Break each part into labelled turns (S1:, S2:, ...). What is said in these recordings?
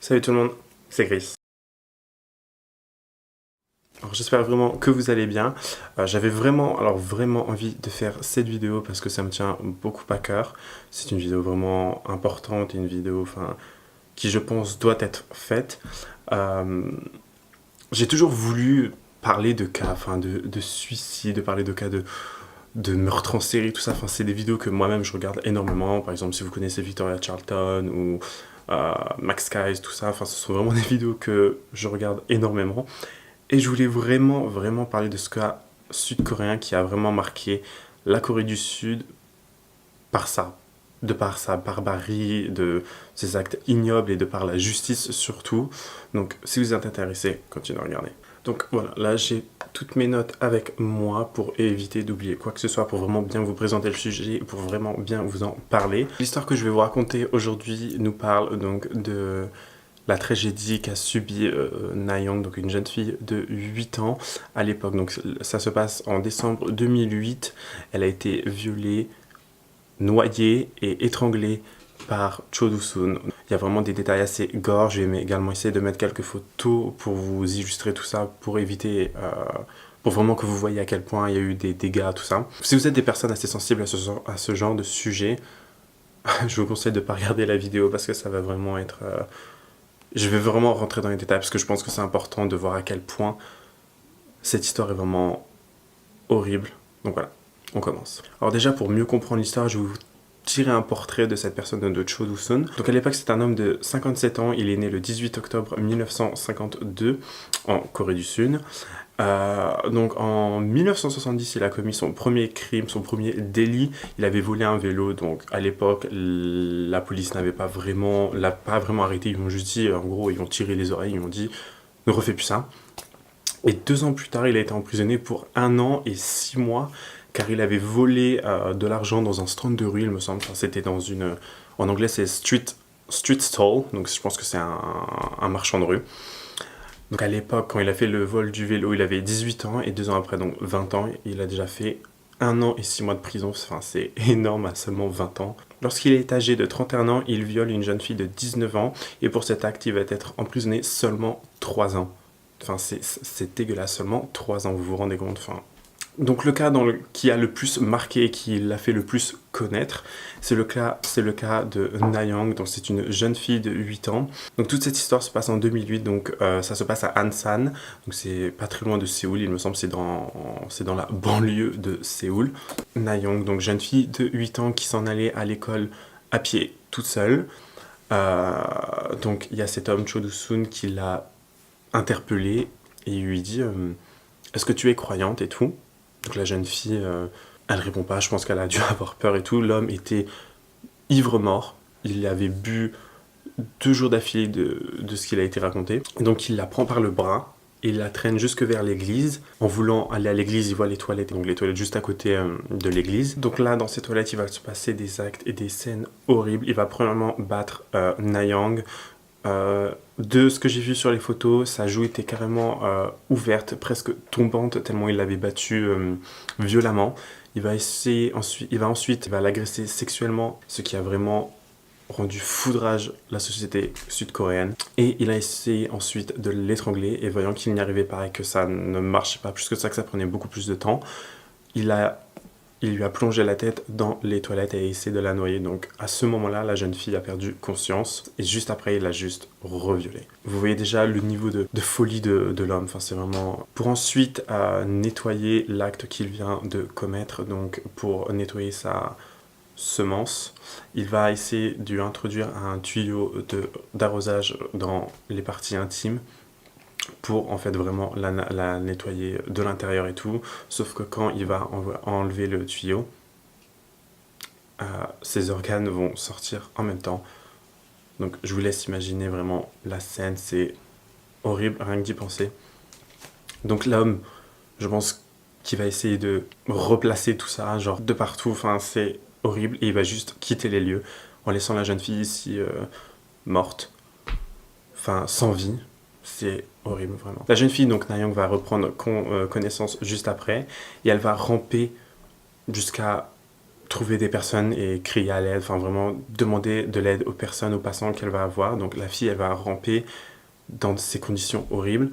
S1: Salut tout le monde, c'est Chris. Alors j'espère vraiment que vous allez bien. J'avais vraiment envie de faire cette vidéo parce que ça me tient beaucoup à cœur. C'est une vidéo vraiment importante et une vidéo qui je pense doit être faite. Euh, j'ai toujours voulu parler de cas de suicide, parler de cas de meurtres en série, tout ça. C'est des vidéos que moi-même je regarde énormément. Par exemple, si vous connaissez Victoria Charlton ou Max Skies, tout ça. Ce sont vraiment des vidéos que je regarde énormément. Et je voulais vraiment parler de ce cas sud-coréen qui a vraiment marqué la Corée du Sud par ça, de par sa barbarie, de ses actes ignobles et de par la justice surtout. Donc si vous êtes intéressé, continuez à regarder. Donc voilà, là j'ai toutes mes notes avec moi pour éviter d'oublier quoi que ce soit, pour vraiment bien vous présenter le sujet, pour vraiment bien vous en parler. L'histoire que je vais vous raconter aujourd'hui nous parle donc de la tragédie qu'a subie Na-young, donc une jeune fille de 8 ans à l'époque. Donc ça se passe en décembre 2008. Elle a été violée, noyée et étranglée par Cho Do-sun. Il y a vraiment des détails assez gore. Je vais également essayer de mettre quelques photos pour vous illustrer tout ça, pour éviter... pour vraiment que vous voyez à quel point il y a eu des dégâts, tout ça. Si vous êtes des personnes assez sensibles à ce genre de sujet, je vous conseille de ne pas regarder la vidéo parce que ça va vraiment être... Je vais vraiment rentrer dans les détails parce que je pense que c'est important de voir à quel point cette histoire est vraiment horrible. Donc voilà, on commence. Alors déjà, pour mieux comprendre l'histoire, je vais vous tirer un portrait de cette personne de Cho Do-sun. Donc à l'époque, c'est un homme de 57 ans. Il est né le 18 octobre 1952 en Corée du Sud. Donc en 1970, il a commis son premier crime, son premier délit. Il avait volé un vélo. Donc à l'époque, la police l'a pas vraiment arrêté. Ils m'ont juste dit, en gros, ils ont tiré les oreilles. Ils m'ont dit, ne refais plus ça. Et 2 ans plus tard, il a été emprisonné pour 1 an et 6 mois car il avait volé de l'argent dans un stand de rue, il me semble. C'était dans une... En anglais, c'est street stall. Donc je pense que c'est un marchand de rue. Donc à l'époque, quand il a fait le vol du vélo, il avait 18 ans et 2 ans après, donc 20 ans, il a déjà fait 1 an et 6 mois de prison. C'est énorme à seulement 20 ans. Lorsqu'il est âgé de 31 ans, il viole une jeune fille de 19 ans et pour cet acte, il va être emprisonné seulement 3 ans. C'est dégueulasse, seulement 3 ans, vous vous rendez compte. Donc le cas qui a le plus marqué et qui l'a fait le plus connaître, c'est le cas de Na-young, donc c'est une jeune fille de 8 ans. Donc toute cette histoire se passe en 2008, donc ça se passe à Ansan, donc c'est pas très loin de Séoul, il me semble, c'est dans la banlieue de Séoul. Na-young, donc jeune fille de 8 ans qui s'en allait à l'école à pied toute seule. Donc il y a cet homme, Cho Do-sun, qui l'a interpellée et il lui dit est-ce que tu es croyante et tout. Donc la jeune fille, elle répond pas, je pense qu'elle a dû avoir peur et tout. L'homme était ivre-mort, il avait bu 2 jours d'affilée de ce qu'il a été raconté. Et donc il la prend par le bras et il la traîne jusque vers l'église. En voulant aller à l'église, il voit les toilettes, donc les toilettes juste à côté de l'église. Donc là, dans ces toilettes, il va se passer des actes et des scènes horribles. Il va premièrement battre Na-young. De ce que j'ai vu sur les photos, sa joue était carrément ouverte, presque tombante, tellement il l'avait battue violemment. Il va ensuite l'agresser sexuellement, ce qui a vraiment rendu foudrage la société sud-coréenne. Et il a essayé ensuite de l'étrangler, et voyant qu'il n'y arrivait pas et que ça ne marchait pas plus que ça prenait beaucoup plus de temps, il lui a plongé la tête dans les toilettes et a essayé de la noyer. Donc à ce moment-là, la jeune fille a perdu conscience et juste après, il l'a juste reviolée. Vous voyez déjà le niveau de folie de l'homme. C'est vraiment... Pour ensuite nettoyer l'acte qu'il vient de commettre, donc pour nettoyer sa semence, il va essayer de lui introduire un tuyau d'arrosage dans les parties intimes pour en fait vraiment la nettoyer de l'intérieur et tout, sauf que quand il va enlever le tuyau, ses organes vont sortir en même temps. Donc je vous laisse imaginer vraiment la scène, c'est horrible rien que d'y penser. Donc l'homme, je pense qu'il va essayer de replacer tout ça, genre de partout, c'est horrible, et il va juste quitter les lieux en laissant la jeune fille ici morte, sans vie. C'est horrible, vraiment. La jeune fille, donc Na-young, va reprendre connaissance juste après, et elle va ramper jusqu'à trouver des personnes et crier à l'aide, enfin vraiment demander de l'aide aux personnes, aux passants qu'elle va avoir. Donc la fille, elle va ramper dans ces conditions horribles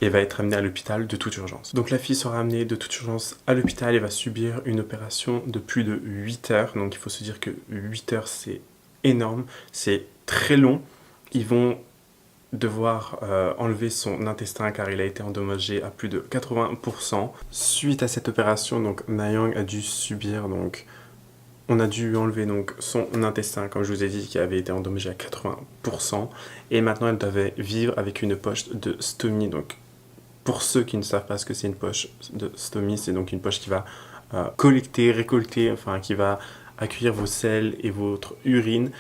S1: et va être amenée à l'hôpital de toute urgence. Donc la fille sera amenée de toute urgence à l'hôpital et va subir une opération de plus de 8 heures. Donc il faut se dire que 8 heures, c'est énorme, c'est très long. Ils vont devoir enlever son intestin car il a été endommagé à plus de 80%. Suite à cette opération, donc Na-Young a dû subir on a dû enlever donc son intestin, comme je vous ai dit, qui avait été endommagé à 80%. Et maintenant, elle devait vivre avec une poche de stomie. Donc, pour ceux qui ne savent pas ce que c'est une poche de stomie, c'est donc une poche qui va récolter, enfin qui va accueillir vos selles et votre urine,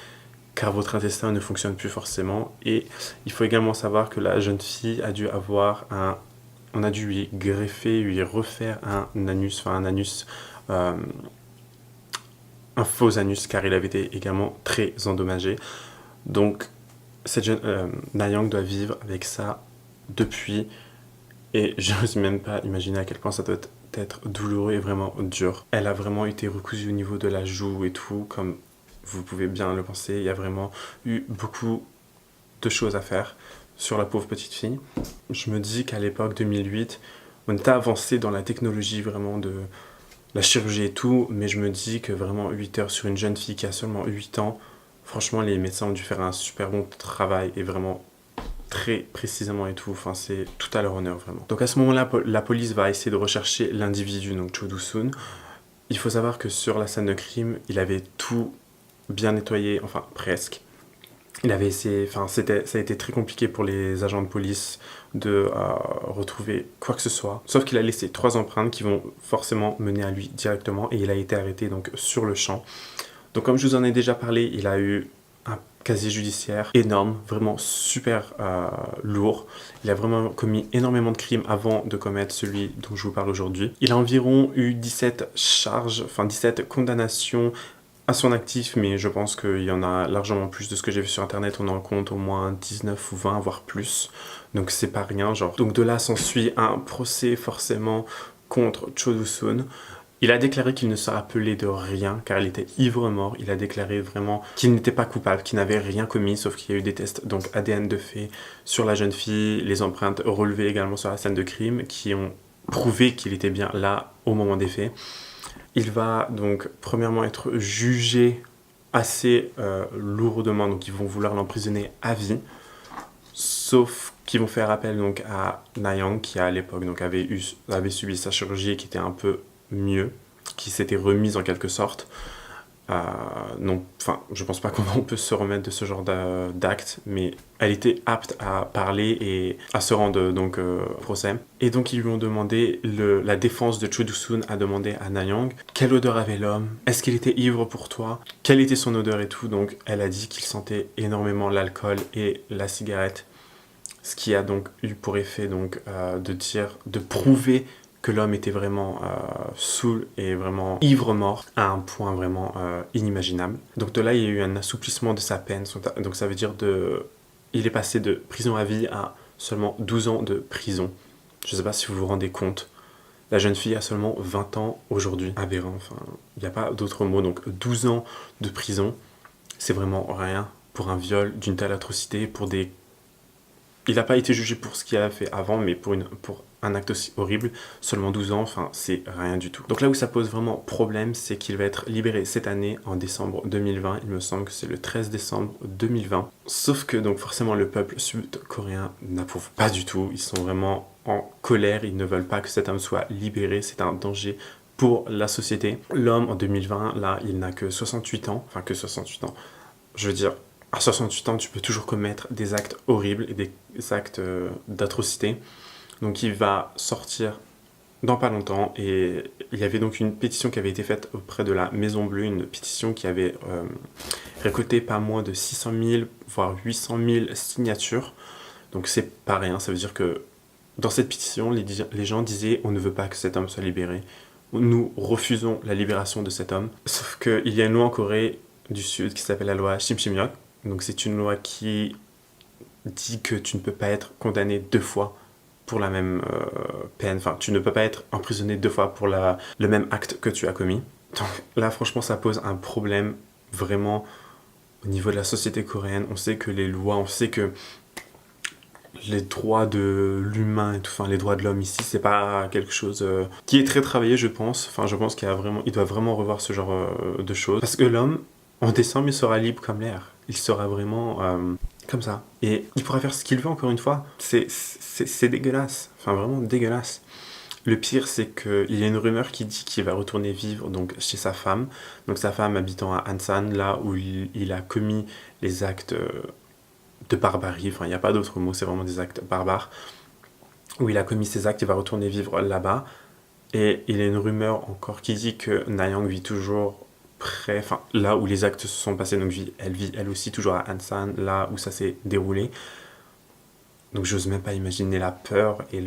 S1: car votre intestin ne fonctionne plus forcément. Et il faut également savoir que la jeune fille a dû avoir on a dû lui greffer, lui refaire un anus, un faux anus, car il avait été également très endommagé. Donc, cette jeune Na-Young doit vivre avec ça depuis, et je n'ose même pas imaginer à quel point ça doit être douloureux et vraiment dur. Elle a vraiment été recousue au niveau de la joue et tout, comme vous pouvez bien le penser. Il y a vraiment eu beaucoup de choses à faire sur la pauvre petite fille. Je me dis qu'à l'époque 2008, on était avancé dans la technologie vraiment de la chirurgie et tout, mais je me dis que vraiment 8 heures sur une jeune fille qui a seulement 8 ans, franchement les médecins ont dû faire un super bon travail et vraiment très précisément et tout, enfin c'est tout à leur honneur vraiment. Donc à ce moment-là, la police va essayer de rechercher l'individu, donc Cho Do-soon. Il faut savoir que sur la scène de crime, il avait tout bien nettoyé, enfin presque. Il avait essayé, enfin ça a été très compliqué pour les agents de police de retrouver quoi que ce soit. Sauf qu'il a laissé 3 empreintes qui vont forcément mener à lui directement et il a été arrêté donc sur le champ. Donc comme je vous en ai déjà parlé, il a eu un casier judiciaire énorme, vraiment super lourd. Il a vraiment commis énormément de crimes avant de commettre celui dont je vous parle aujourd'hui. Il a environ eu 17 charges, enfin 17 condamnations à son actif, mais je pense qu'il y en a largement plus de ce que j'ai vu sur internet. On en compte au moins 19 ou 20, voire plus. Donc c'est pas rien, genre. Donc de là s'ensuit un procès forcément contre Cho Do-soon. Il a déclaré qu'il ne se rappelait de rien, car il était ivre-mort. Il a déclaré vraiment qu'il n'était pas coupable, qu'il n'avait rien commis, sauf qu'il y a eu des tests donc ADN de fait sur la jeune fille, les empreintes relevées également sur la scène de crime, qui ont prouvé qu'il était bien là au moment des faits. Il va donc premièrement être jugé assez lourdement, donc ils vont vouloir l'emprisonner à vie, sauf qu'ils vont faire appel donc à Na-Young qui à l'époque donc avait subi sa chirurgie et qui était un peu mieux, qui s'était remise en quelque sorte. Non, enfin, je pense pas qu'on peut se remettre de ce genre d'acte, mais elle était apte à parler et à se rendre donc au procès. Et donc ils lui ont demandé, la défense de Cho Do-soon a demandé à Na-Young quelle odeur avait l'homme, est-ce qu'il était ivre pour toi, quelle était son odeur et tout. Donc elle a dit qu'il sentait énormément l'alcool et la cigarette, ce qui a donc eu pour effet donc de prouver que l'homme était vraiment saoul et vraiment ivre-mort à un point vraiment inimaginable. Donc de là, il y a eu un assouplissement de sa peine. Donc ça veut dire il est passé de prison à vie à seulement 12 ans de prison. Je ne sais pas si vous vous rendez compte. La jeune fille a seulement 20 ans aujourd'hui. Aberrant, enfin, il n'y a pas d'autre mot. Donc 12 ans de prison, c'est vraiment rien pour un viol d'une telle atrocité, Il n'a pas été jugé pour ce qu'il a fait avant, mais pour un acte aussi horrible, seulement 12 ans, enfin c'est rien du tout. Donc là où ça pose vraiment problème, c'est qu'il va être libéré cette année en décembre 2020, il me semble que c'est le 13 décembre 2020. Sauf que donc forcément le peuple sud-coréen n'approuve pas du tout, ils sont vraiment en colère, ils ne veulent pas que cet homme soit libéré, c'est un danger pour la société. L'homme en 2020, là, il n'a que 68 ans, enfin que 68 ans, je veux dire, à 68 ans, tu peux toujours commettre des actes horribles et des actes d'atrocité. Donc il va sortir dans pas longtemps et il y avait donc une pétition qui avait été faite auprès de la Maison Bleue, une pétition qui avait récolté pas moins de 600 000 voire 800 000 signatures. Donc c'est pas rien, ça veut dire que dans cette pétition, les gens disaient on ne veut pas que cet homme soit libéré. Nous refusons la libération de cet homme. Sauf qu'il y a une loi en Corée du Sud qui s'appelle la loi Shimshimyeok. Donc c'est une loi qui dit que tu ne peux pas être condamné 2 fois pour la même peine. Enfin, tu ne peux pas être emprisonné 2 fois pour le même acte que tu as commis. Donc là, franchement, ça pose un problème vraiment au niveau de la société coréenne. On sait que les lois, on sait que les droits de l'humain et tout, enfin les droits de l'homme ici, c'est pas quelque chose qui est très travaillé, je pense. Enfin, je pense qu'il y a vraiment, il doit vraiment revoir ce genre de choses. Parce que l'homme, en décembre, il sera libre comme l'air. Il sera vraiment comme ça. Et il pourra faire ce qu'il veut, encore une fois. C'est dégueulasse. Enfin, vraiment dégueulasse. Le pire, c'est qu'il y a une rumeur qui dit qu'il va retourner vivre donc, chez sa femme. Donc sa femme habitant à Ansan, là où il a commis les actes de barbarie. Enfin, il n'y a pas d'autre mot, c'est vraiment des actes barbares. Où il a commis ces actes, il va retourner vivre là-bas. Et il y a une rumeur encore qui dit que Nayang vit toujours près, enfin là où les actes se sont passés. Donc elle vit elle aussi toujours à Ansan, là où ça s'est déroulé. Donc j'ose même pas imaginer la peur et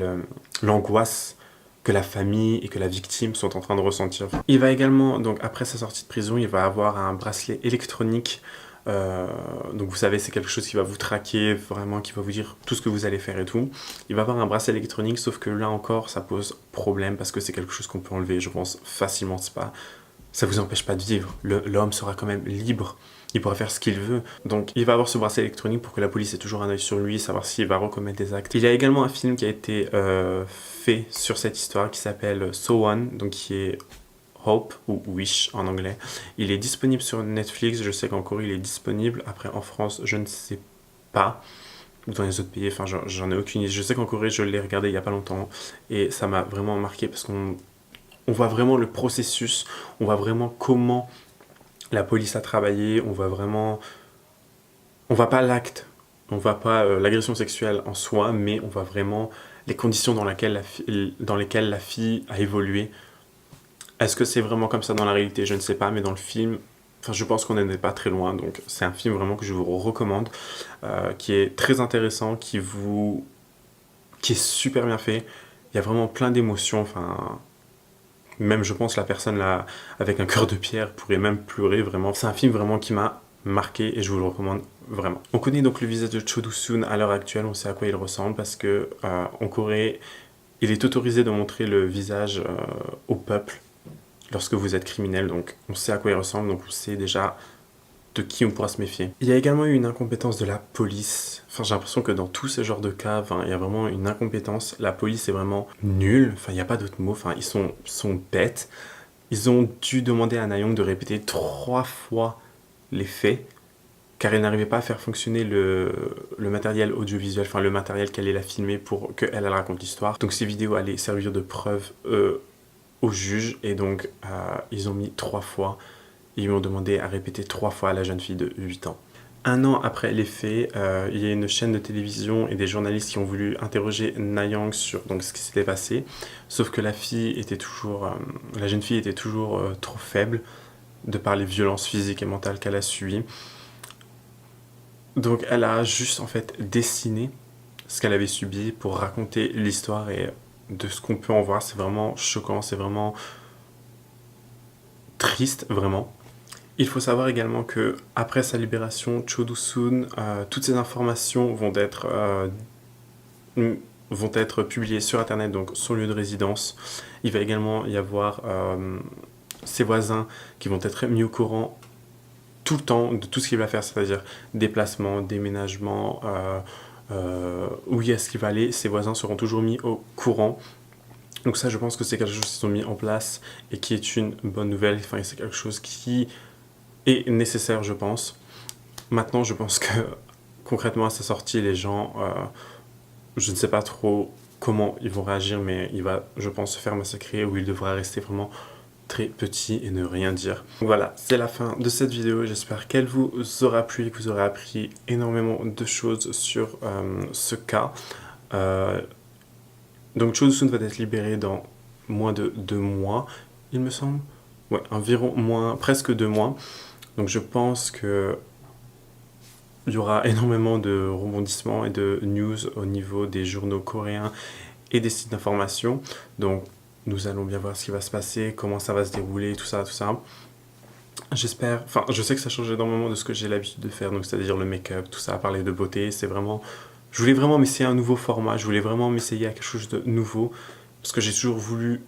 S1: l'angoisse que la famille et que la victime sont en train de ressentir. Il va également, donc après sa sortie de prison, il va avoir un bracelet électronique. Donc vous savez, c'est quelque chose qui va vous traquer, vraiment, qui va vous dire tout ce que vous allez faire et tout. Il va avoir un bracelet électronique, sauf que là encore, ça pose problème parce que c'est quelque chose qu'on peut enlever, je pense, facilement. C'est pas, ça vous empêche pas de vivre. L'homme sera quand même libre. Il pourra faire ce qu'il veut. Donc il va avoir ce bracelet électronique pour que la police ait toujours un œil sur lui, savoir s'il va recommettre des actes. Il y a également un film qui a été fait sur cette histoire qui s'appelle So One, donc qui est Hope ou Wish en anglais. Il est disponible sur Netflix, je sais qu'en Corée il est disponible. Après en France, je ne sais pas. Dans les autres pays, enfin j'en ai aucune idée. Je sais qu'en Corée, je l'ai regardé il n'y a pas longtemps et ça m'a vraiment marqué parce qu'on voit vraiment le processus, on voit vraiment comment la police a travaillé, on voit vraiment... On voit pas l'acte, on voit pas l'agression sexuelle en soi, mais on voit vraiment les conditions dans lesquelles la fille a évolué. Est-ce que c'est vraiment comme ça dans la réalité? Je ne sais pas, mais dans le film, enfin, je pense qu'on n'en est pas très loin. Donc c'est un film vraiment que je vous recommande, qui est très intéressant, qui est super bien fait. Il y a vraiment plein d'émotions, enfin... Même, je pense, la personne là, avec un cœur de pierre pourrait même pleurer, vraiment. C'est un film vraiment qui m'a marqué et je vous le recommande vraiment. On connaît donc le visage de Cho Do-soon à l'heure actuelle, on sait à quoi il ressemble parce que en Corée, il est autorisé de montrer le visage au peuple lorsque vous êtes criminel, donc on sait à quoi il ressemble, donc on sait déjà de qui on pourra se méfier. Il y a également eu une incompétence de la police. Enfin, j'ai l'impression que dans tous ces genres de cas, enfin, il y a vraiment une incompétence. La police est vraiment nulle. Enfin, il n'y a pas d'autre mot. Enfin, ils sont bêtes. Ils ont dû demander à Nayong de répéter 3 fois les faits, car elle n'arrivait pas à faire fonctionner le matériel audiovisuel, enfin le matériel qu'elle allait la filmer pour qu'elle raconte l'histoire. Donc ces vidéos allaient servir de preuve au juge, et donc ils ont mis 3 fois. Ils lui ont demandé à répéter 3 fois à la jeune fille de 8 ans. Un an après les faits, il y a une chaîne de télévision et des journalistes qui ont voulu interroger Nayang sur donc, ce qui s'était passé. Sauf que la jeune fille était toujours trop faible de par les violences physiques et mentales qu'elle a subies. Donc elle a juste en fait dessiné ce qu'elle avait subi pour raconter l'histoire, et de ce qu'on peut en voir, c'est vraiment choquant, c'est vraiment triste, vraiment. Il faut savoir également que après sa libération, Cho Do-soon, toutes ces informations vont être publiées sur internet, donc son lieu de résidence. Il va également y avoir ses voisins qui vont être mis au courant tout le temps de tout ce qu'il va faire, c'est-à-dire déplacement, déménagement, où est-ce qu'il va aller. Ses voisins seront toujours mis au courant. Donc ça, je pense que c'est quelque chose qu'ils ont mis en place et qui est une bonne nouvelle. Enfin, c'est quelque chose qui est nécessaire, je pense. Maintenant, je pense que concrètement à sa sortie, les gens, je ne sais pas trop comment ils vont réagir, mais il va, je pense, se faire massacrer, ou il devra rester vraiment très petit et ne rien dire. Donc voilà, c'est la fin de cette vidéo. J'espère qu'elle vous aura plu et que vous aurez appris énormément de choses sur ce cas. Donc Cho Do-soon va être libéré dans moins de 2 mois, il me semble. Ouais, environ presque 2 mois. Donc je pense que il y aura énormément de rebondissements et de news au niveau des journaux coréens et des sites d'information. Donc nous allons bien voir ce qui va se passer, comment ça va se dérouler, tout ça, tout ça. J'espère, enfin je sais que ça change énormément de ce que j'ai l'habitude de faire, donc c'est-à-dire le make-up, tout ça, parler de beauté, c'est vraiment... Je voulais vraiment m'essayer un nouveau format, je voulais vraiment m'essayer à quelque chose de nouveau, parce que j'ai toujours voulu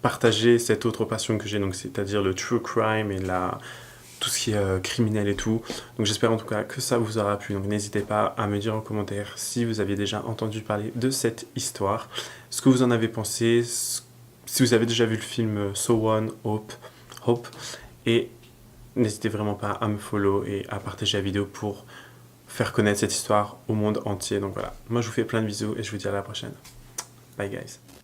S1: partager cette autre passion que j'ai, donc c'est-à-dire le true crime et tout ce qui est criminel et tout. Donc j'espère en tout cas que ça vous aura plu. Donc n'hésitez pas à me dire en commentaire si vous aviez déjà entendu parler de cette histoire, ce que vous en avez pensé, si vous avez déjà vu le film So One, Hope, et n'hésitez vraiment pas à me follow et à partager la vidéo pour faire connaître cette histoire au monde entier. Donc voilà, moi je vous fais plein de bisous et je vous dis à la prochaine. Bye guys.